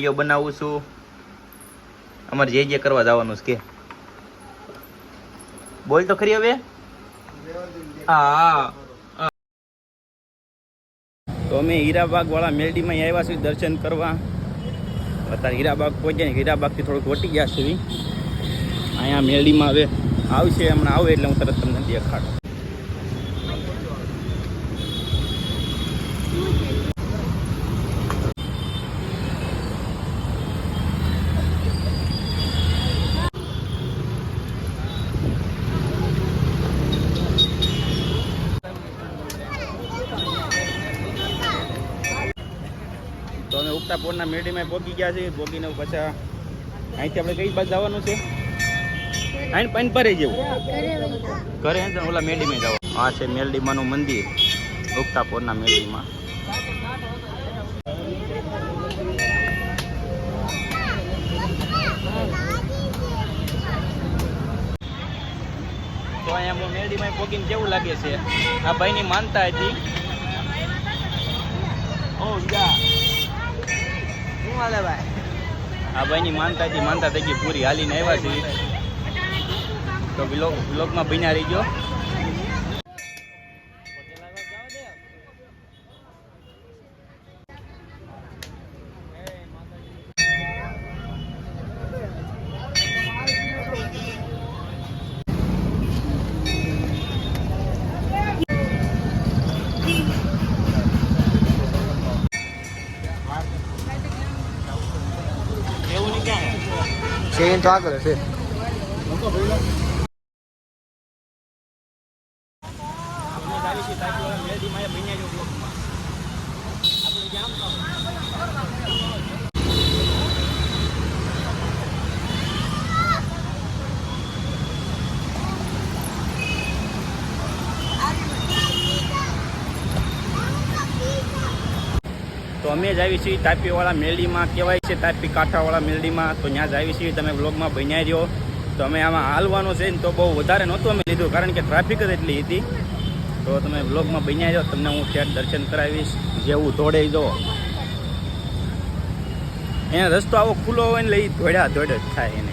Video બનાવું છું. અમારે જે કરવા જવાનું છે કે બોલ તો ખરી હવે. હા તો અમે હીરાબાગ વાળા મેલડીમાં આવ્યા છીએ દર્શન કરવા. અત્યારે હીરાબાગ પહોંચ્યા. હીરાબાગથી થોડુંક વટી ગયા છે. અહીંયા મેલડીમાં હવે આવશે, હમણાં આવે એટલે હું તરત તમને દેખાડું. તો અમે ઉગતાપોરના મેળીમાં પહોંચી ગયા છીએ. પહોંચીને પછી અહીંથી આપણે કઈ બાજુ જવાનું છે? અહીં પાણી ભરે જેવું ઘરે ઓલા મેળીમાં જવાનું. આ છે મેલડીમાનું મંદિર ઉગતાપોરના મેળડીમાં. તો અહીંયા મેળડીમાં પહોંચીને કેવું લાગે છે? આ ભાઈની માનતા હતી. આ ભાઈની માનતા હતી, માનતા થઈ ગઈ પૂરી. હાલીને આવ્યા છે તો વ્લોગમાં બન્યા રહી ગયો. ચેન તો આગળ છે. તો અમે જ આવી છીએ તાપીવાળા મેલડીમાં. કહેવાય છે તાપી કાંઠાવાળા મેલડીમાં. તો ત્યાં જ આવી છીએ. તમે બ્લોગમાં બન્યા રહ્યો. તો અમે આમાં હાલવાનું છે ને તો બહુ વધારે નહોતું અમે લીધું, કારણ કે ટ્રાફિક જ એટલી હતી. તો તમે બ્લોગમાં બન્યા રહ્યો. તમને હું ત્યાં દર્શન કરાવીશ. જેવું ધોડે જો એને રસ્તો આવો ખુલ્લો હોય ને લઈ ધોડ્યા ધોડે જ થાય એને.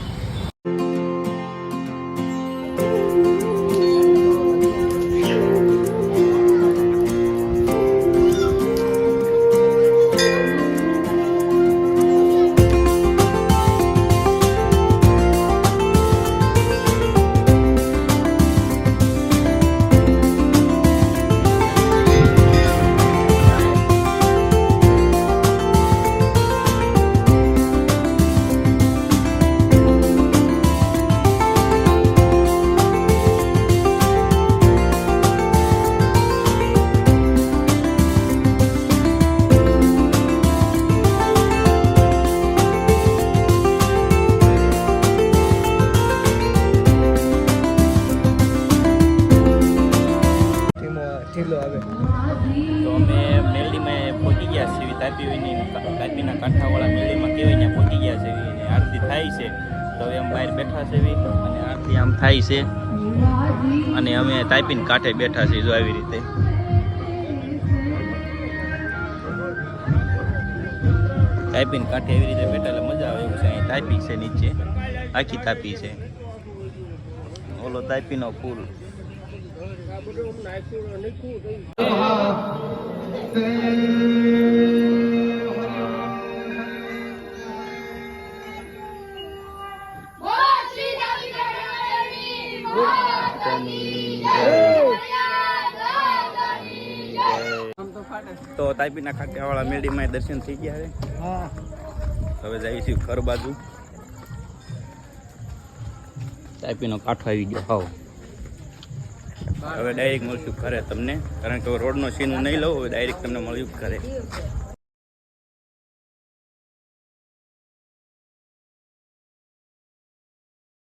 તો અમે મેલડીમાં પહોંચી ગયા છીએ. તાપીના કાંઠાવાળા મેલડીમાં કહેવાય ત્યાં પહોંચી ગયા છે. અને આરતી થાય છે તો હવે અમે બહાર બેઠા છે અને આરતી આમ થાય છે અને અમે તાપીને કાંઠે બેઠા છીએ. જો આવી રીતે તાપીને કાંઠે એવી રીતે બેઠા એટલે મજા આવે એવું છે. અહીં તાપી છે, નીચે આખી તાપી છે. ઓલો તાપીનો પુલ. તો તાપીના કાંઠાવાળા મેળડીમાં દર્શન થઈ ગયા છે. હવે જઈશું ઘર બાજુ. તાપીનો કાંઠો આવી ગયો. હાવ હવે ડાયરેક્ટ મળશું ઘરે તમને, કારણ કે રોડનો સીન હું નહીં લઉં. હવે ડાયરેક્ટ તમને મળ્યું ઘરે.